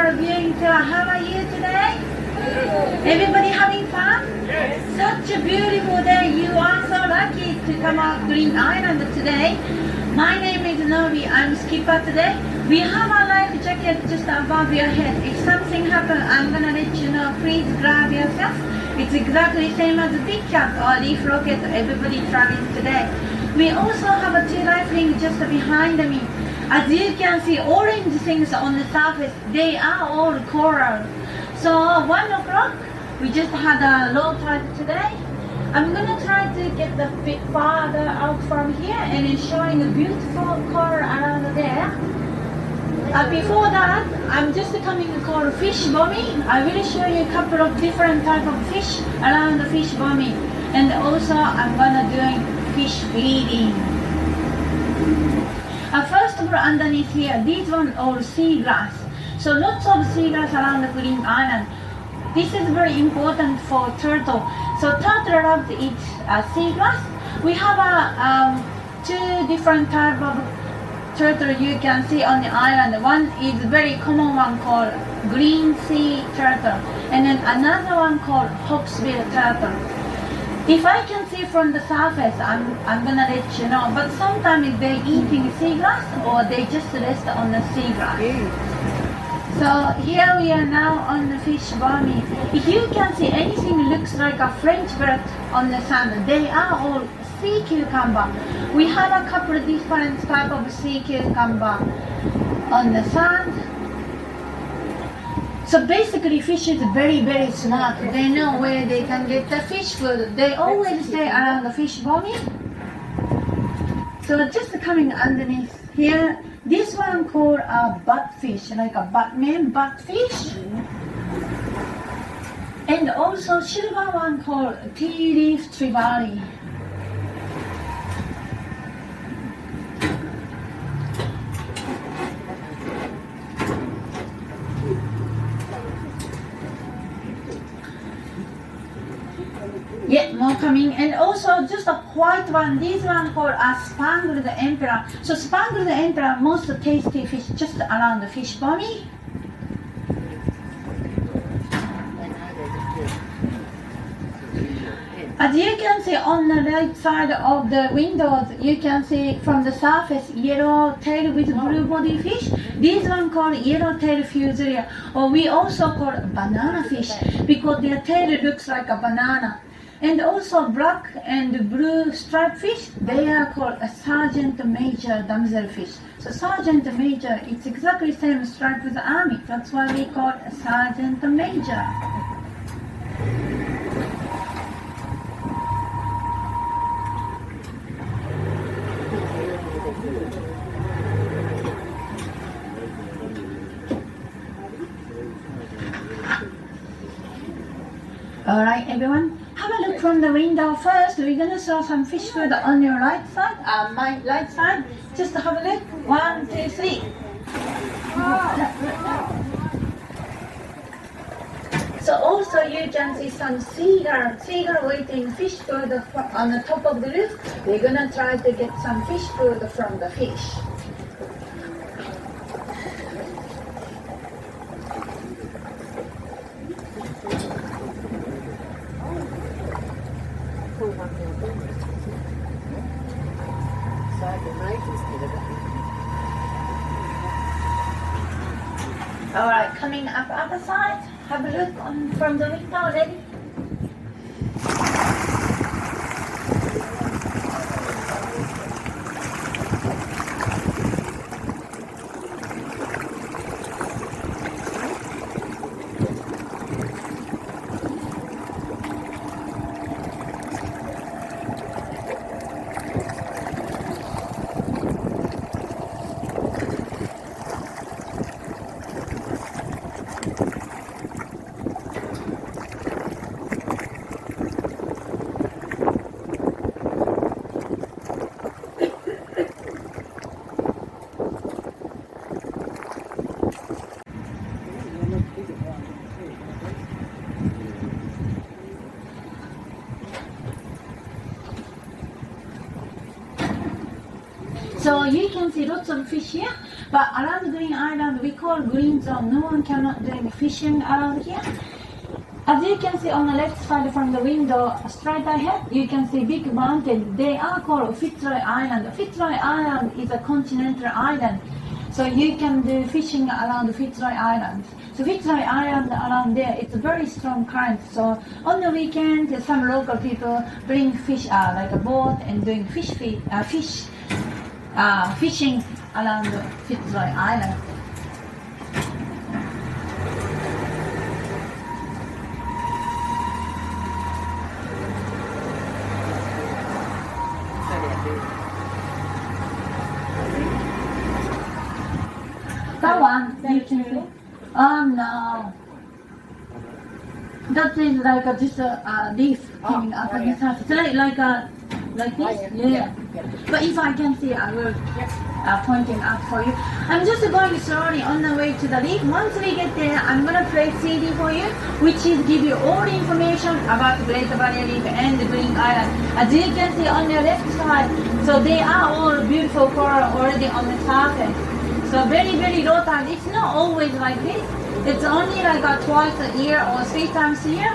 our viewing tour. How are you today? Everybody having fun? Yes. Such a beautiful day. You are so lucky to come out Green Island today. My name is Novi. I'm skipper today. We have a life jacket just above your head. If something happens, I'm gonna let you know. Please grab yourself. It's exactly same as a Big Cat or Reef rocket. Everybody traveling today. We also have a two life ring just behind me. As you can see, orange things on the surface, they are all coral. So 1 o'clock, we just had a low tide today. I'm gonna try to get a bit farther out from here and it's showing a beautiful coral around there. Before that, I'm just coming to call fish bombing. I will show you a couple of different type of fish around the fish bombing. And also, I'm gonna doing fish breeding. First of all, underneath here, these one all seagrass. So lots of seagrass around the Green Island. This is very important for turtle. So turtle love to eat seagrass. We have two different type of turtle you can see on the island. One is very common one called green sea turtle, and then another one called hawksbill turtle. If I can see from the surface, I'm gonna let you know. But sometimes they're eating seagrass or they just rest on the seagrass. So here we are now on the fish bombing. If you can see anything looks like a French bird on the sand, they are all sea cucumber. We have a couple of different type of sea cucumber on the sand. So basically fish is very, very smart. They know where they can get the fish food. They always stay around the fish bombing. So just coming underneath here, this one called a butfish, like a Batman butfish. And also silver one called tea leaf trevally. Yeah, more coming. And also just a white one, this one called a spangled emperor. So spangled emperor, most tasty fish just around the fish bombing. As you can see on the right side of the windows, you can see from the surface yellow tail with blue body fish. This one called yellow tail fusilia, or we also call banana fish because their tail looks like a banana. And also black and blue striped fish, they are called a sergeant major damselfish. So sergeant major, it's exactly the same stripe with the army. That's why we call it a sergeant major. Alright everyone, have a look from the window first. We're gonna show some fish food on your right side, my right side. Just have a look. 1, 2, 3. So also you can see some seagull waiting fish food on the top of the roof. We're gonna try to get some fish food from the fish. Alright, coming up other side. Have a look from the window, ready? So you can see lots of fish here. But around Green Island, we call green zone. No one cannot do fishing around here. As you can see on the left side from the window, straight ahead, you can see big mountain. They are called Fitzroy Island. Fitzroy Island is a continental island, so you can do fishing around Fitzroy Island. So Fitzroy Island around there, it's a very strong current. So on the weekend, some local people bring fish, like a boat, and doing fishing around Fitzroy Island. That one, you can see. Oh no. That is like just a leaf coming up on the surface. Like this? Yeah. But if I can see, I will pointing out for you. I'm just going slowly on the way to the reef. Once we get there, I'm gonna play CD for you, which is give you all the information about the Great Barrier Reef and the Green Island. As you can see on the left side, so they are all beautiful coral already on the surface. So very, very low tide. It's not always like this. It's only like twice a year or 3 times a year.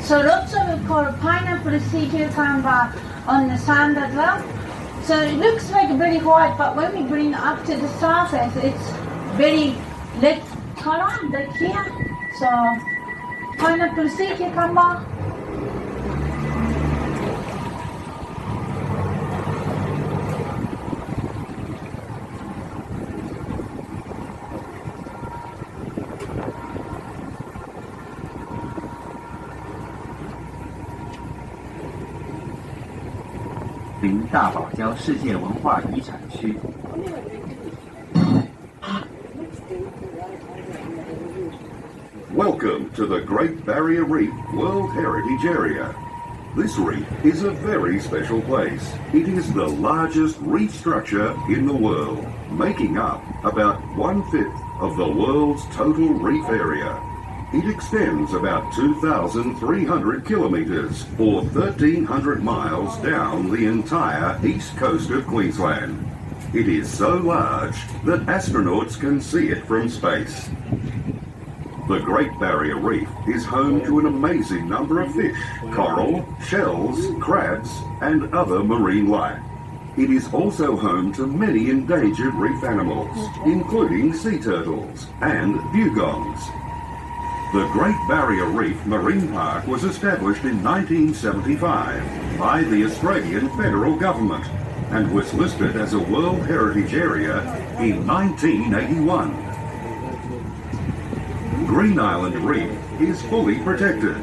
So lots of called pineapple sea cucumber on the sand as well. So it looks like very white, but when we bring up to the surface, it's very red color, like here. So pineapple sea cucumber.大堡礁世界文化遗产区。Welcome to the Great Barrier Reef World Heritage Area. This reef is a very special place. It is the largest reef structure in the world, making up about 1/5 of the world's total reef area. It extends about 2,300 kilometres or 1,300 miles down the entire east coast of Queensland. It is so large that astronauts can see it from space. The Great Barrier Reef is home to an amazing number of fish, coral, shells, crabs and other marine life. It is also home to many endangered reef animals, including sea turtles and dugongs. The Great Barrier Reef Marine Park was established in 1975 by the Australian Federal Government and was listed as a World Heritage Area in 1981. Green Island Reef is fully protected.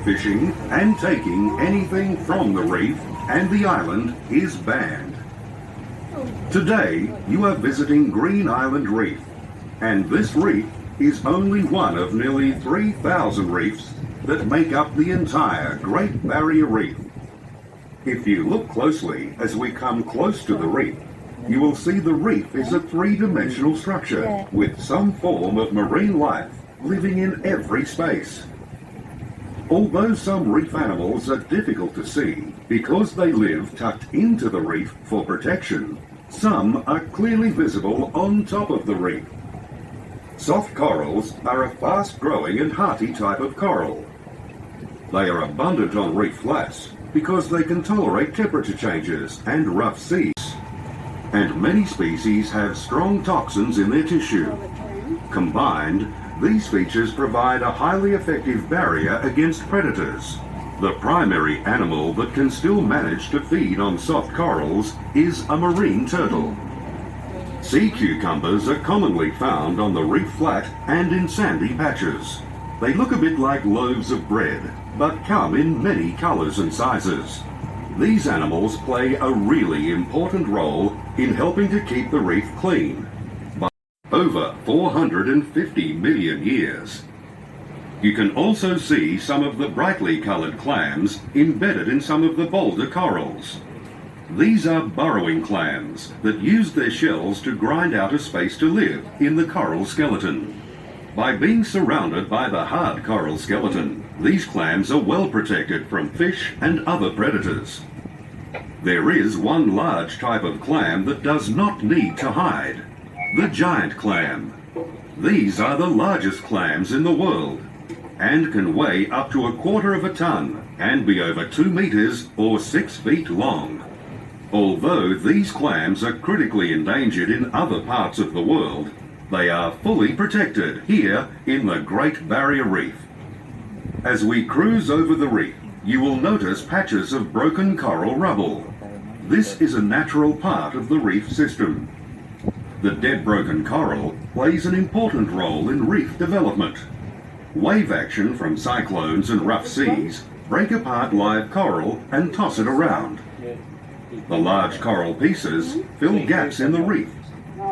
Fishing and taking anything from the reef and the island is banned. Today you are visiting Green Island Reef, and this reef is only one of nearly 3,000 reefs that make up the entire Great Barrier Reef. If you look closely as we come close to the reef, you will see the reef is a 3-dimensional structure with some form of marine life living in every space. Although some reef animals are difficult to see because they live tucked into the reef for protection, some are clearly visible on top of the reef. Soft corals are a fast-growing and hearty type of coral. They are abundant on reef flats because they can tolerate temperature changes and rough seas. And many species have strong toxins in their tissue. Combined, these features provide a highly effective barrier against predators. The primary animal that can still manage to feed on soft corals is a marine turtle. Sea cucumbers are commonly found on the reef flat and in sandy patches. They look a bit like loaves of bread, but come in many colours and sizes. These animals play a really important role in helping to keep the reef clean. By over 450 million years. You can also see some of the brightly coloured clams embedded in some of the bolder corals. These are burrowing clams that use their shells to grind out a space to live in the coral skeleton. By being surrounded by the hard coral skeleton, these clams are well protected from fish and other predators. There is one large type of clam that does not need to hide, the giant clam. These are the largest clams in the world and can weigh up to 1/4 of a ton and be over 2 meters or 6 feet long. Although these clams are critically endangered in other parts of the world, they are fully protected here in the Great Barrier Reef. As we cruise over the reef, you will notice patches of broken coral rubble. This is a natural part of the reef system. The dead broken coral plays an important role in reef development. Wave action from cyclones and rough seas break apart live coral and toss it around. The large coral pieces fill gaps in the reef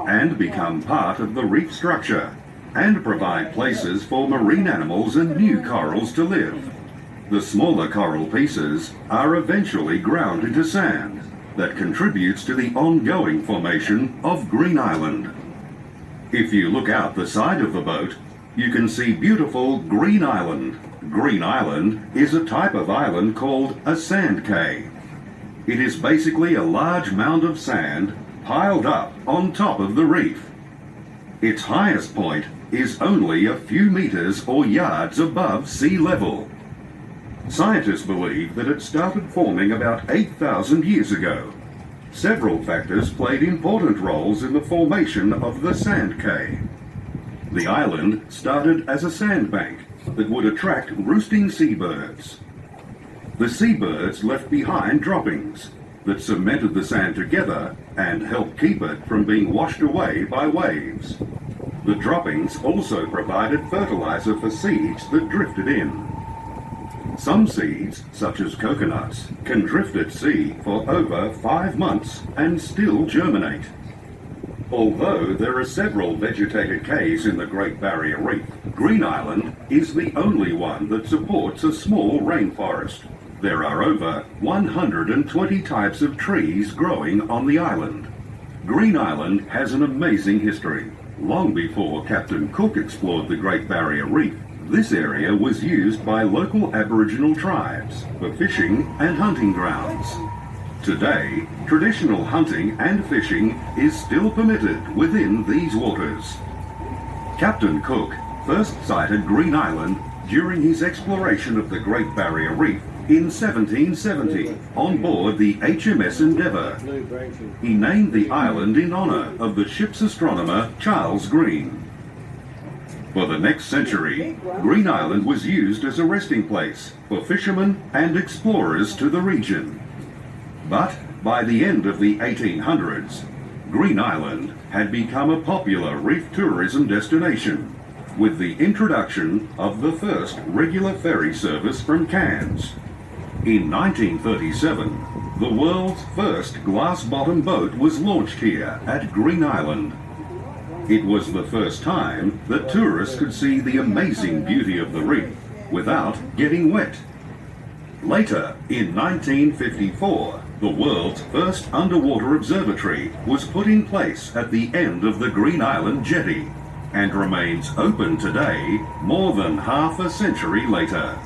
and become part of the reef structure and provide places for marine animals and new corals to live. The smaller coral pieces are eventually ground into sand that contributes to the ongoing formation of Green Island. If you look out the side of the boat, you can see beautiful Green Island. Green Island is a type of island called a sand cay. It is basically a large mound of sand piled up on top of the reef. Its highest point is only a few meters or yards above sea level. Scientists believe that it started forming about 8,000 years ago. Several factors played important roles in the formation of the sand cay. The island started as a sandbank that would attract roosting seabirds. The seabirds left behind droppings that cemented the sand together and helped keep it from being washed away by waves. The droppings also provided fertilizer for seeds that drifted in. Some seeds, such as coconuts, can drift at sea for over 5 months and still germinate. Although there are several vegetated cays in the Great Barrier Reef, Green Island is the only one that supports a small rainforest. There are over 120 types of trees growing on the island. Green Island has an amazing history. Long before Captain Cook explored the Great Barrier Reef, this area was used by local Aboriginal tribes for fishing and hunting grounds. Today, traditional hunting and fishing is still permitted within these waters. Captain Cook first sighted Green Island during his exploration of the Great Barrier Reef in 1770 on board the HMS Endeavour. He named the island in honour of the ship's astronomer Charles Green. For the next century, Green Island was used as a resting place for fishermen and explorers to the region. But by the end of the 1800s, Green Island had become a popular reef tourism destination with the introduction of the first regular ferry service from Cairns. In 1937, the world's first glass-bottom boat was launched here at Green Island. It was the first time that tourists could see the amazing beauty of the reef without getting wet. Later, in 1954, the world's first underwater observatory was put in place at the end of the Green Island jetty and remains open today more than half a century later.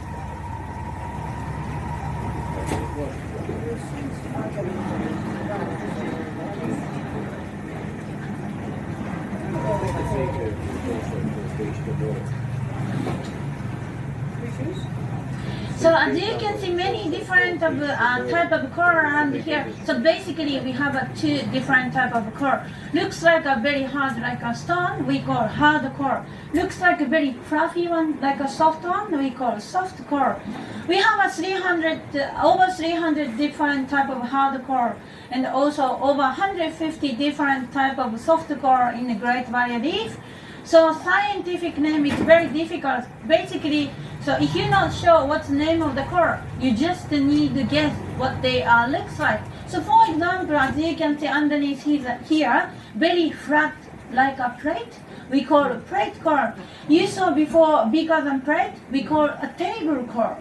So as you can see, many different type of coral around here. So basically, we have two different type of coral. Looks like a very hard, like a stone. We call hard coral. Looks like a very fluffy one, like a soft one. We call soft coral. We have over 300 different type of hard coral, and also over 150 different type of soft coral in the Great Barrier Reef. So scientific name is very difficult. Basically, so if you're not sure what's the name of the coral, you just need to guess what they looks like. So for example, as you can see underneath here, very flat like a plate. We call a plate coral. You saw before bigger than plate, we call a table coral.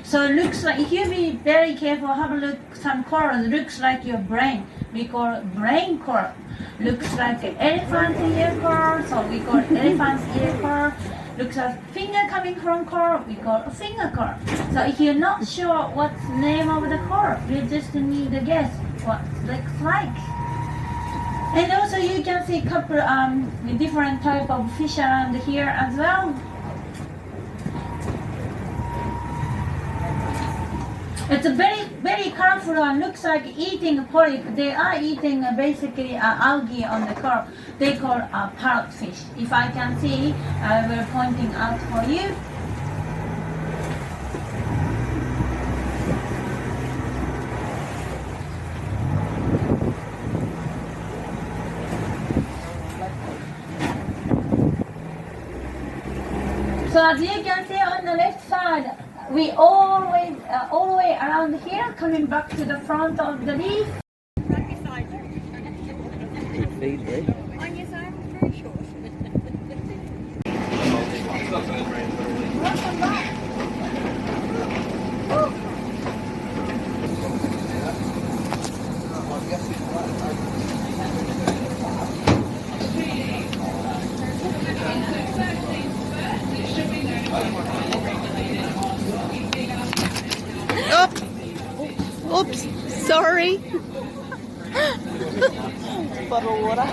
So it looks like, if you be very careful, have a look, some coral looks like your brain. We call it brain coral. Looks like an elephant ear coral, so we call it elephant's ear coral. Looks like finger coming from coral, we call it a finger coral. So if you're not sure what's the name of the coral, you just need to guess what it looks like. And also you can see a couple different type of fish around here as well. It's a very colorful and looks like eating polyp. They are eating basically algae on the coral. They call parrotfish. If I can see, I will pointing out for you. So as you can see on the left side, we always all the way around here, coming back to the front of the reef. Right beside you. Feed Reef. On your side, very short. Welcome back. Oops, sorry. Bottle of water.